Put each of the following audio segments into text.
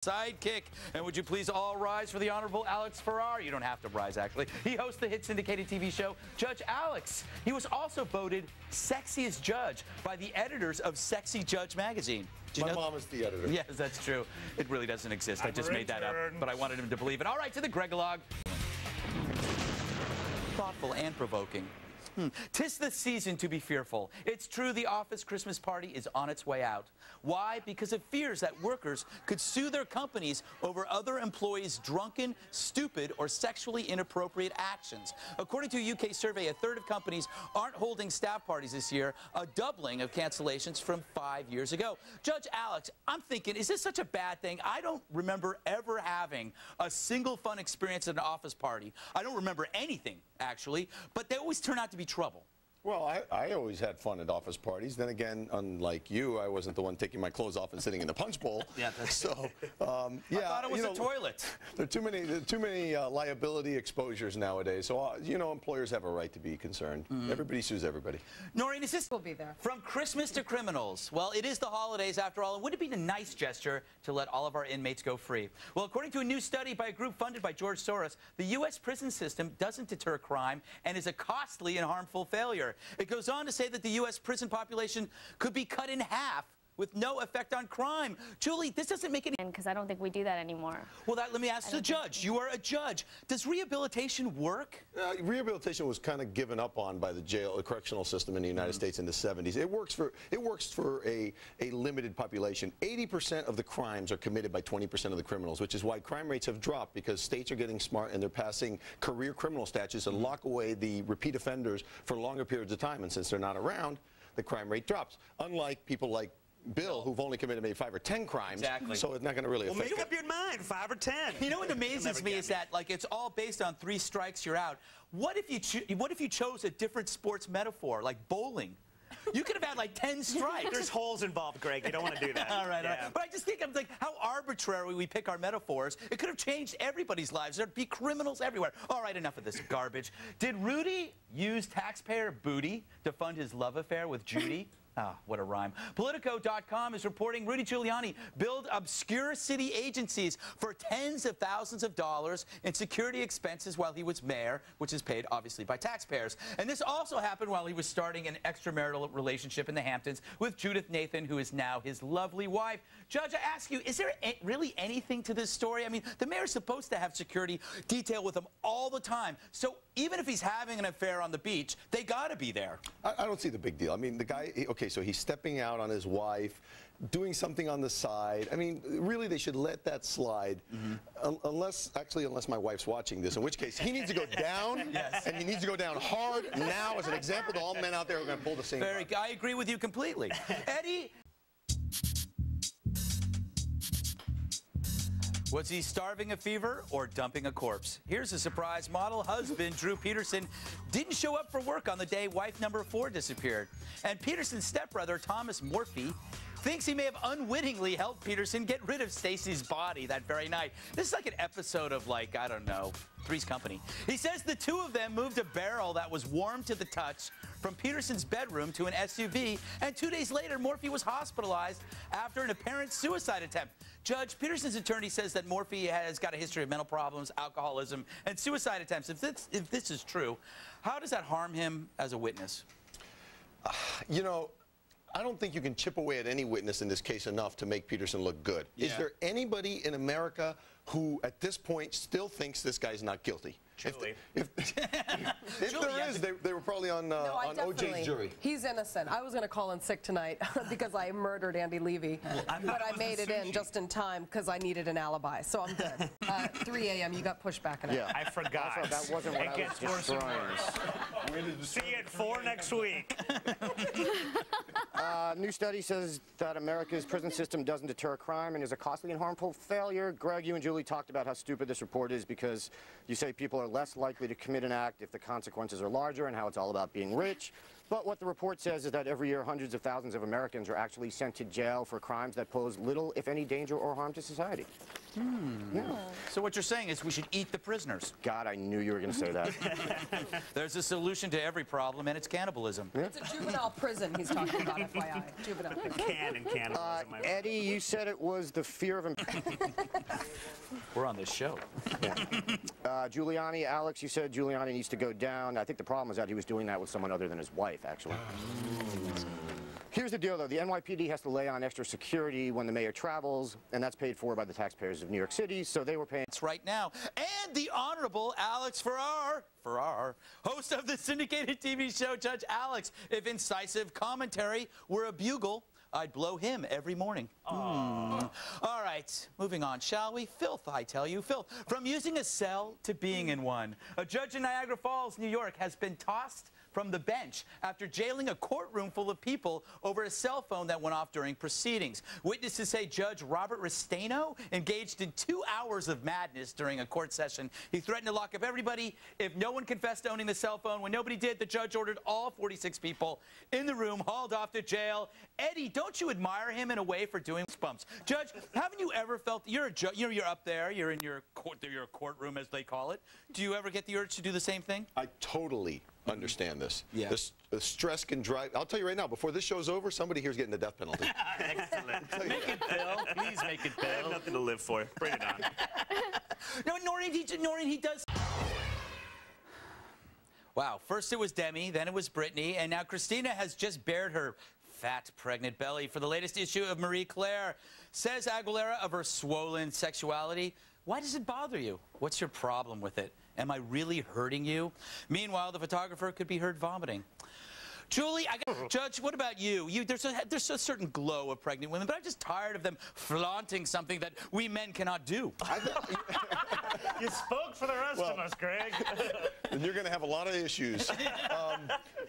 Sidekick. And would you please all rise for the Honorable Alex Ferrar? You don't have to rise, actually. He hosts the hit syndicated TV show Judge Alex. He was also voted Sexiest Judge by the editors of Sexy Judge magazine. My mom is the editor. Yes, that's true. It really doesn't exist. I just made that up, but I wanted him to believe it. All right, to the Gregolog. Thoughtful and provoking. 'Tis the season to be fearful. It's true the office Christmas party is on its way out. Why? Because it fears that workers could sue their companies over other employees' drunken, stupid, or sexually inappropriate actions. According to a UK survey, a third of companies aren't holding staff parties this year, a doubling of cancellations from 5 years ago. Judge Alex, I'm thinking, is this such a bad thing? I don't remember ever having a single fun experience at an office party. I don't remember anything, actually, but they always turn out to be trouble. Well, I always had fun at office parties. Then again, unlike you, I wasn't the one taking my clothes off and sitting in the punch bowl. Yeah, that's so. Yeah, I thought it was a toilet. There are too many liability exposures nowadays. So employers have a right to be concerned. Everybody sues everybody. Noreen, is this will be there from Christmas to criminals? Well, it is the holidays after all, and would it be a nice gesture to let all of our inmates go free? Well, according to a new study by a group funded by George Soros, the U.S. prison system doesn't deter crime and is a costly and harmful failure. It goes on to say that the U.S. prison population could be cut in half with no effect on crime. Julie, this doesn't make any... Because I don't think we do that anymore. Well, let me ask the judge. You are a judge. Does rehabilitation work? Rehabilitation was kind of given up on by the correctional system in the United States in the 70s. It works for a limited population. 80% of the crimes are committed by 20% of the criminals, which is why crime rates have dropped, because states are getting smart and they're passing career criminal statutes and lock away the repeat offenders for longer periods of time. And since they're not around, the crime rate drops. Unlike people like Bill, who've only committed maybe 5 or 10 crimes, so it's not going to really affect Well, make up your mind, 5 or 10. You know what amazes me is that, like, it's all based on 3 strikes, you're out. What if you chose a different sports metaphor, like bowling? You could have had like 10 strikes. There's holes involved, Greg. You don't want to do that. All right. But I just think, I'm like, how arbitrary we pick our metaphors. It could have changed everybody's lives. There'd be criminals everywhere. All right, enough of this garbage. Did Rudy use taxpayer booty to fund his love affair with Judy? Ah, what a rhyme. Politico.com is reporting Rudy Giuliani billed obscure city agencies for tens of thousands of dollars in security expenses while he was mayor, which is paid, obviously, by taxpayers. And this also happened while he was starting an extramarital relationship in the Hamptons with Judith Nathan, who is now his lovely wife. Judge, I ask you, is there really anything to this story? I mean, the mayor's supposed to have security detail with him all the time. So even if he's having an affair on the beach, they got to be there. I don't see the big deal. I mean, the guy, okay, so he's stepping out on his wife, doing something on the side. I mean, really, they should let that slide, unless my wife's watching this, in which case he needs to go down, and he needs to go down hard now as an example to all men out there who are going to pull the same. I agree with you completely. Eddie? Was he starving a fever or dumping a corpse? Here's a surprise. Model husband Drew Peterson didn't show up for work on the day wife number 4 disappeared. And Peterson's stepbrother, Thomas Morphy, thinks he may have unwittingly helped Peterson get rid of Stacy's body that very night. This is like an episode of, like, I don't know, Three's Company. He says the two of them moved a barrel that was warm to the touch from Peterson's bedroom to an SUV, and 2 days later, Morphy was hospitalized after an apparent suicide attempt. Judge, Peterson's attorney says that Morphy has got a history of mental problems, alcoholism, and suicide attempts. If this is true, how does that harm him as a witness? You know, I don't think you can chip away at any witness in this case enough to make Peterson look good. Yeah. Is there anybody in America who, at this point, still thinks this guy's not guilty? If there is, they were probably on OJ's jury. He's innocent. I was going to call in sick tonight because I murdered Andy Levy, but I made it in just in time because I needed an alibi. So I'm good. 3 a.m. You got pushed back an hour. I forgot. Also, that wasn't what it gets worse and worse. See you at 4 next week. New study says that America's prison system doesn't deter crime and is a costly and harmful failure. Greg, you and Julie talked about how stupid this report is because you say people are less likely to commit an act if the consequences are larger and how it's all about being rich. But what the report says is that every year hundreds of thousands of Americans are actually sent to jail for crimes that pose little, if any, danger or harm to society. So what you're saying is we should eat the prisoners. God, I knew you were going to say that. There's a solution to every problem, and it's cannibalism. It's a juvenile prison he's talking about, FYI. Juvenile prison. Cannibalism. Eddie, you said it was the fear of... We're on this show. Giuliani, Alex, you said Giuliani needs to go down. I think the problem is that he was doing that with someone other than his wife, actually. Here's the deal, though. The NYPD has to lay on extra security when the mayor travels, and that's paid for by the taxpayers of New York City, so they were paying... It's right now. And the Honorable Alex Farrar, host of the syndicated TV show Judge Alex. If incisive commentary were a bugle, I'd blow him every morning. All right, moving on, shall we? Filth, I tell you, filth. From using a cell to being in one. A judge in Niagara Falls, New York, has been tossed from the bench after jailing a courtroom full of people over a cell phone that went off during proceedings. Witnesses say Judge Robert Restaino engaged in 2 hours of madness during a court session. He threatened to lock up everybody if no one confessed to owning the cell phone. When nobody did, the judge ordered all 46 people in the room hauled off to jail. Eddie, don't you admire him in a way for doing bumps? Judge, haven't you ever felt you're a judge? You're up there, you're in your courtroom, as they call it. Do you ever get the urge to do the same thing? I totally understand this. Yeah. The stress can drive. I'll tell you right now, before this show's over, somebody here's getting the death penalty. Excellent. Make it, Bill. Please make it, I have Bill. nothing to live for. Bring it on. No, Noreen, he does. Wow, first it was Demi, then it was Brittany, and now Christina has just bared her fat, pregnant belly for the latest issue of Marie Claire. Says Aguilera of her swollen sexuality. Why does it bother you? What's your problem with it? Am I really hurting you? Meanwhile, the photographer could be heard vomiting. Julie, Judge, what about you? There's a certain glow of pregnant women, but I'm just tired of them flaunting something that we men cannot do. You spoke for the rest of us, Greg. And you're going to have a lot of issues.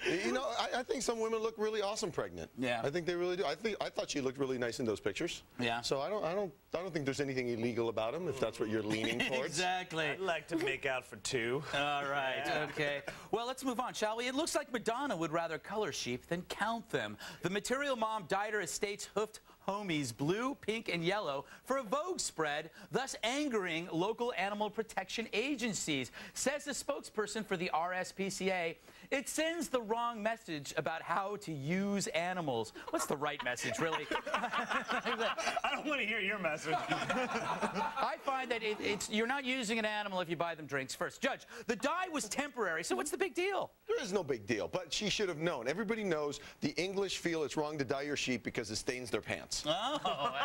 You know, I think some women look really awesome pregnant. Yeah. I think they really do. I thought she looked really nice in those pictures. Yeah. So I don't think there's anything illegal about them, if that's what you're leaning towards. Exactly. I'd like to make out for 2. All right, okay. Well, let's move on, shall we? It looks like Madonna would rather color sheep than count them. The material mom dyed her estate's hoofed homies blue, pink, and yellow for a Vogue spread, thus angering local animal protection agencies. Says the spokesperson for the RSPCA, it sends the wrong message about how to use animals. What's the right message, really? I don't want to hear your message. I find that you're not using an animal if you buy them drinks first. Judge, the dye was temporary, so what's the big deal? There is no big deal, but she should have known. Everybody knows the English feel it's wrong to dye your sheep because it stains their pants. Oh.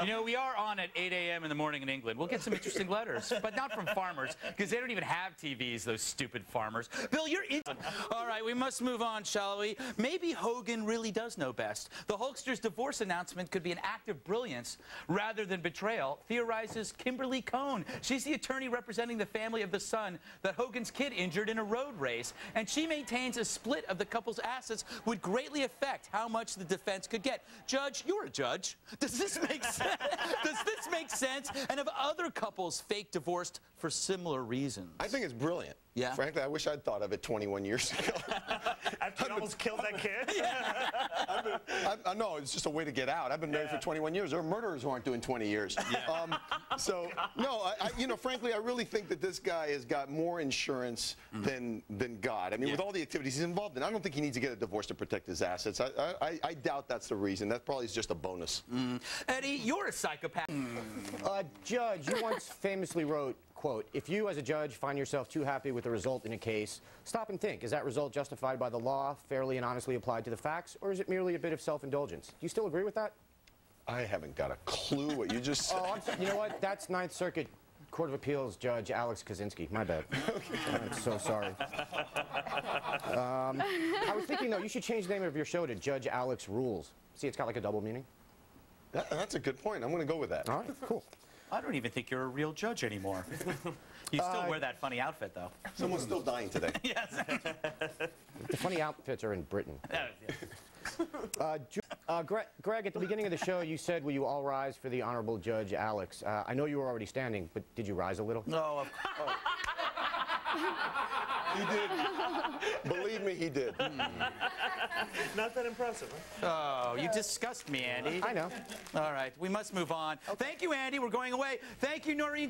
You know, we are on at 8 a.m. in the morning in England. We'll get some interesting letters, but not from farmers, because they don't even have TVs, those stupid farmers. Bill, you're in. All right, we must move on, shall we? Maybe Hogan really does know best. The Hulkster's divorce announcement could be an act of brilliance rather than betrayal, theorizes Kimberly Cohn. She's the attorney representing the family of the son that Hogan's kid injured in a road race, and she maintains a split of the couple's assets would greatly affect how much the defense could get. Judge, you're a judge. Does this make sense? Does this make sense? And have other couples fake divorced for similar reasons? I think it's brilliant. Yeah. Frankly, I wish I'd thought of it 21 years ago. After you almost killed that kid? No, it's just a way to get out. I've been married for 21 years. There are murderers who aren't doing 20 years. Yeah. So, no, you know, frankly, I really think that this guy has got more insurance than God. I mean, with all the activities he's involved in, I don't think he needs to get a divorce to protect his assets. I doubt that's the reason. That probably is just a bonus. Eddie, you're a psychopath. Judge, you once famously wrote, quote, if you as a judge find yourself too happy with the result in a case, stop and think, is that result justified by the law, fairly and honestly applied to the facts, or is it merely a bit of self-indulgence? Do you still agree with that? I haven't got a clue what you just said. Oh, I'm sorry. You know what? That's Ninth Circuit Court of Appeals Judge Alex Kaczynski. My bad. I'm so sorry. I was thinking, though, you should change the name of your show to Judge Alex Rules. See, it's got like a double meaning. That's a good point. I'm going to go with that. All right, cool. I don't even think you're a real judge anymore. You still wear that funny outfit, though. Someone's still dying today. Yes. The funny outfits are in Britain. Greg, at the beginning of the show, you said, will you all rise for the Honorable Judge Alex? I know you were already standing, but did you rise a little? No. He did. Believe me, he did. Not that impressive, huh? Oh, you disgust me, Andy. I know. All right, we must move on. Okay. Thank you, Andy. We're going away. Thank you, Noreen.